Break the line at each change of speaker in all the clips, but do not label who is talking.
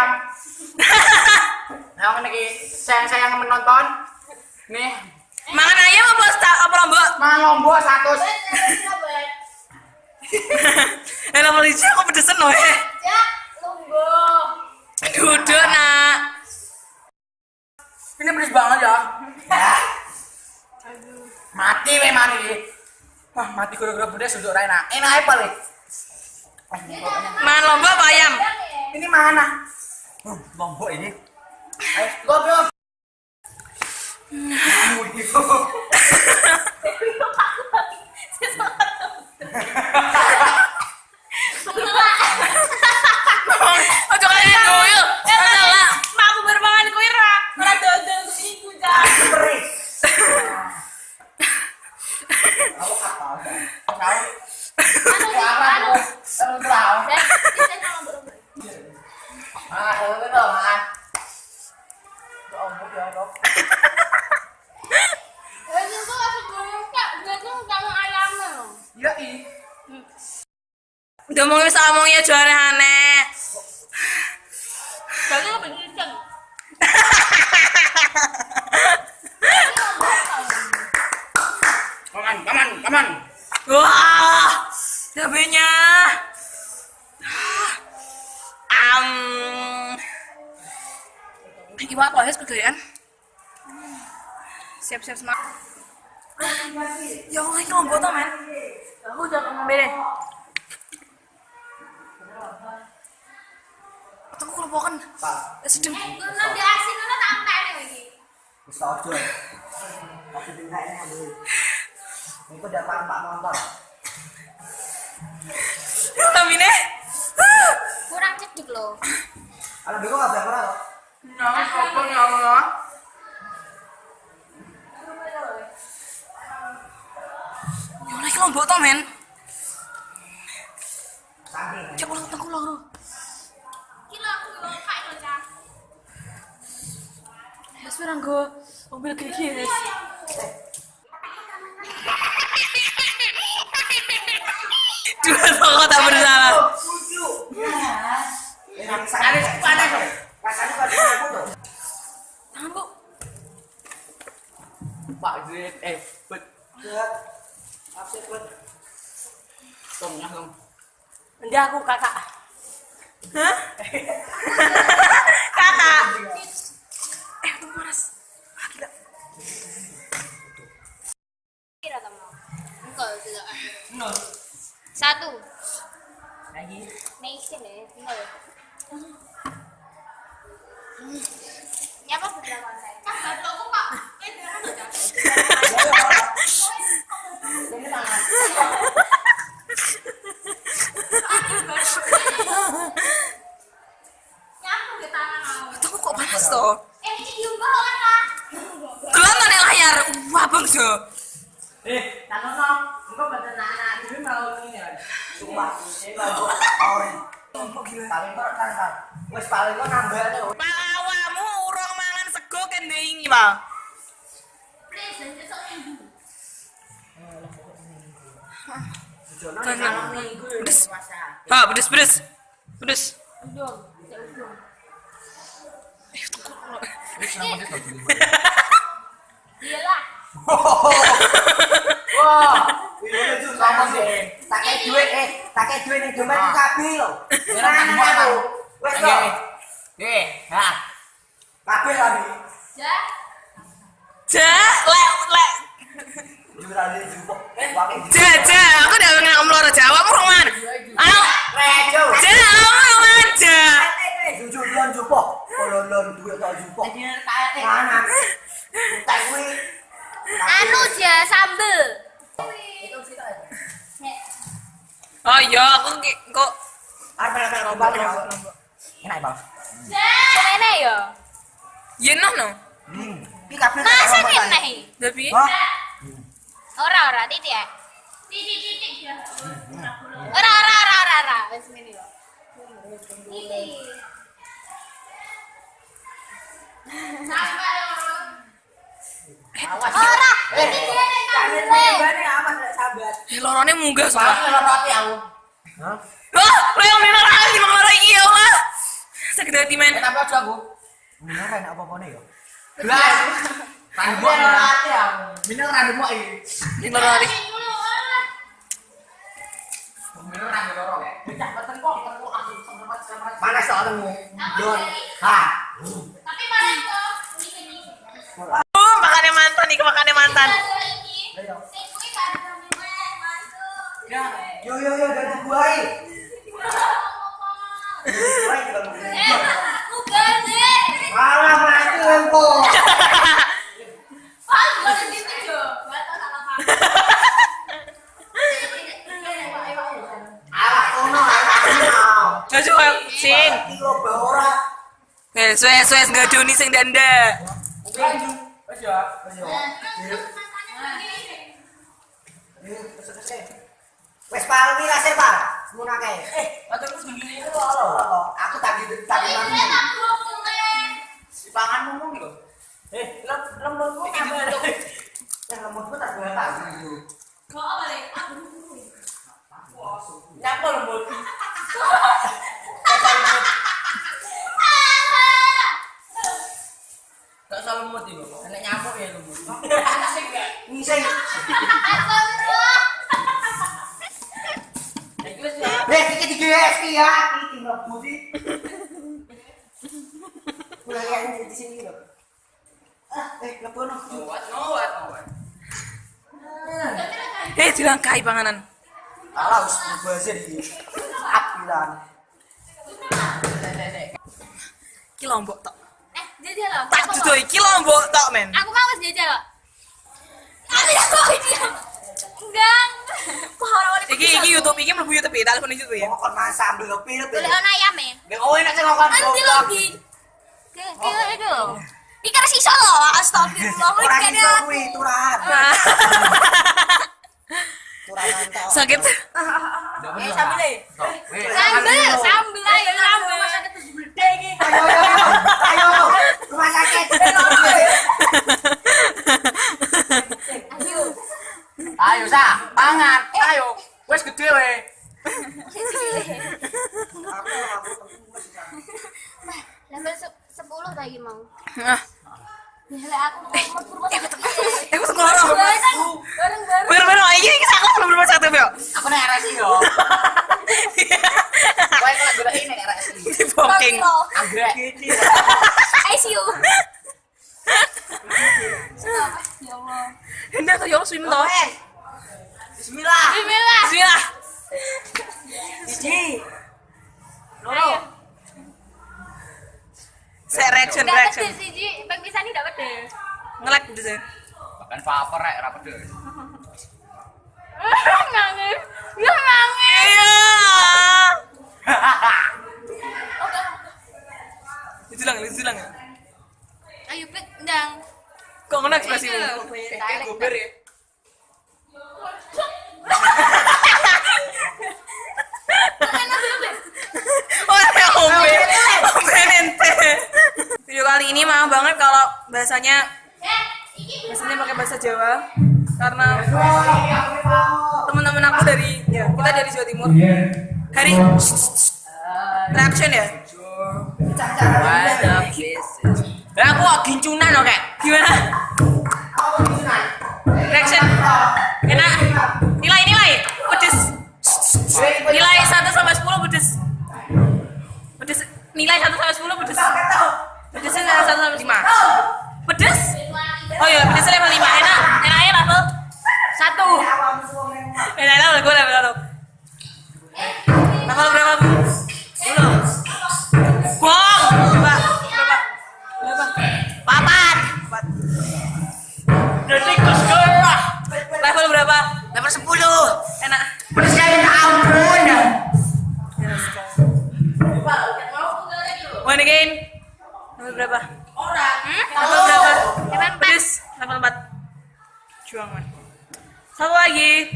ayam. Nah, ini sayang menonton. Nih.
Mangan ayam apa lombok?
Mangan lombok 100.
Enak malah kok pedesan loh ya.
Ya, lombok.
Duduk nak.
Ini pedes banget ya. Mati memang ini. Wah, mati gara-gara pedes duduk enak. Enak apa nih?
Mangan lombok apa ayam?
Ini mana? Lombok ini. Ayo, goblok.
Ojo kalian dulu. Salah.
Mak aku bermangan kowe ra. Ora dodol iku ja.
Peris. Aku apa?
Anu.
Udah mau ngomongnya juara aneh.
Kaman.
Wah, cabenya. Iwak lohes kegedean. Siap-siap semak. Ya Allah, ini lombok tuh men. Aku udah ngambil deh. Aku kelompokan. Sedeng.
Nanti asin ana tak entek iki.
Wis ojo. Aku tinggal ini dulu. Itu dapat Pak Montor.
Tamine.
Kurang cedek loh.
Ada bingung enggak berapa orang?
Nah, apa ya Allah? Ya Allah, ini lombok tuh men. Cek ulang tengku loro.
Kilo aku yo kak yo ca.
Wes pirang go mobil gigi wes. Dua toko tak bersalah.
Ada tuh. Rasanya pada aku tuh.
Tangan kok.
Pak Zid, bet. Absen bet. Tongnya dong.
Nanti aku kakak. Hah? Kakak. Aku panas. Gila.
Kira ta mau. Engko tidak.
No.
1.
Lagi.
Nih sini, tinggal. Nyapa berapa lantai? Kan aku Pak.
Ini tangan.
Nyapa di tangan aku.
Tanganku kok panas toh?
Ini diunggah kan Kak?
Kelihatan nih layar. Wah bang so.
Tangan dong. Engkau badan anak ini mau ini ya. Sumpah. Ini mau ori. Paling kok kan. Wes paling kok nambah tuh.
Palawamu urung mangan sego kene iki, Bang.
Present besok minggu.
Pedes. Ha, pedes. Pedes.
Udung, saya udung. Iyalah.
Wah, ini tuh sama sih. Tak kayak duit nih dompet kabeh lho. Mana aku? Wes kok. Ha. Kabeh lagi.
Ja.
Lek.
Jurane jupuk.
Ja, aku udah ngomong loro Jawa murung man. Ayo,
Rejo.
ja, aku aja.
Jujur jupuk. Kolon duit tak jupuk. Mana? Tak kuwi.
Anu ja sambel.
Oh iya, aku kok
Arep rombak. Enak, Bang.
Kene ya.
yen no.
Pi kabeh.
Masa kene?
Tapi
Hah?
Ora titik ya. Titik ya. Ora. Wes ngene yo. Titik. Sampai ora. Ini dia nek kabeh.
lorone munggah soalnya.
Roti aku. Hah?
Wah, lo yang minum lagi mang loro iki ya, Mas. Sakit hati men.
Tapi aja aku.
Beneran apa-apa nih yo.
Belas. Random ya. Minum random mau ini.
Ini lari.
Minum random loro ya. Bocah peteng kok langsung sempat.
Mana soalmu? Don. Ha.
Tapi mana itu?
Makannya mantan nih, makannya mantan.
Yo dari buai. Malah mati lempo. Alah kono.
Jojo sin.
Kilo ora.
Wes enggak doni sing danda.
Wes ya.
Wes palmi rasir Pak. Ngono kae.
Atau terus begini itu
Aku tadi mami.
Sipangan ngomong lho.
Lembutku nyampe. Lembutku tak berapa.
Nyapa lembut. Gak usah lembut itu. Enak nyamuk ya lembut.
Ngising. Iki digees ki ya. Iki lembut iki. Mulai yang di sini lho. Lepono.
Ngowat.
Dilangkai panganan.
Alah wis bazir iki. Apilan.
Ki lombok tok.
Jajal loh.
Tak dudu iki lombok tok men.
Aku mau wis jajal loh. Aku ya mau iki. Enggak.
Iki YouTube iki mlebu YouTube ya, telepon YouTube ya.
Kok mas sambil kopi lho.
Boleh ana ayam ya?
Nek kowe nek sing ngokon
Nanti lagi. Kayak itu. Iki harus iso loh. Astagfirullah.
ora
Iki
iso kuwi turahan. Turahan tok.
Sakit.
Sambil
Sambel aja sambel.
Ayo. Rumah sakit.
Ayo sa, pangan. Ayo. Wes gede we.
Level 10 lagi mau.
Ah,
Gila aku mau purwo sakit.
aku sekolah.
Bareng-bareng.
Bener-bener iki sak aku belum satu yo.
Aku nek RSI yo. Kowe kalau golek ini nek RSI.
Di booking.
Anggrek.
ICU. Ya Allah.
Hendak tuh yo swim toh.
Bismillah.
Bismillah.
Bismillah.
Siji.
Loro.
Saya reaction.
Enggak pedes sih, Ji. Bang Bisa nih enggak pedes.
Ngelek gitu sih.
Bahkan vapor rek ora pedes.
Nangis. Ya nangis.
Iya. Itu lang.
Ayo pet ndang.
Kok ngono ekspresimu?
Kayak gober ya.
Ombe ente. Video kali ini maaf banget kalau bahasanya pakai bahasa Jawa karena teman-teman aku kita dari Jawa Timur. Hari reaction ya.
Aku kok gincunan kok kayak.
Gimana? Reaction. Enak. Nilai pedes. Nilai 1 sampai 10 pedes. Pedes. Nilai 1 sampai 10 pedes. Pedesnya 1 sampai 5. Pedes? Oh iya, pedesnya level 5. Enaknya level 1. Enak level gue level 1. Level berapa? 10. Buang. Berapa? Papat.
Detik kesekolah.
Level berapa?
Level 10.
Enak.
Pedesnya ampun.
One again. Level berapa? Level berapa? Pedes. Level 4. Juang man. Satu lagi.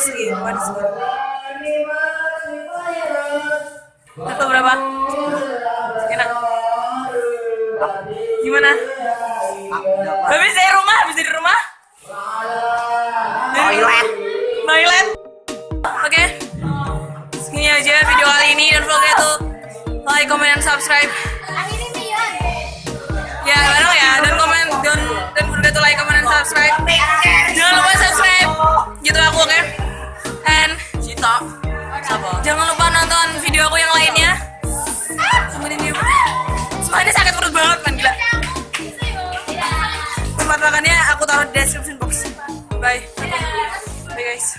segini. Level berapa? Enak. Gimana? Habis dari rumah? Toilet. Oke. Segini aja video kali ini. Don't forget to like, comment, and subscribe. Ya, bareng ya. Don't forget to like, comment, and subscribe. Jangan lupa subscribe. Gitu aku, oke? And jangan lupa nonton video aku yang lainnya. Semua ini sakit perut banget, man, gila. Tempat makannya aku taruh di description box. Bye. Bye guys.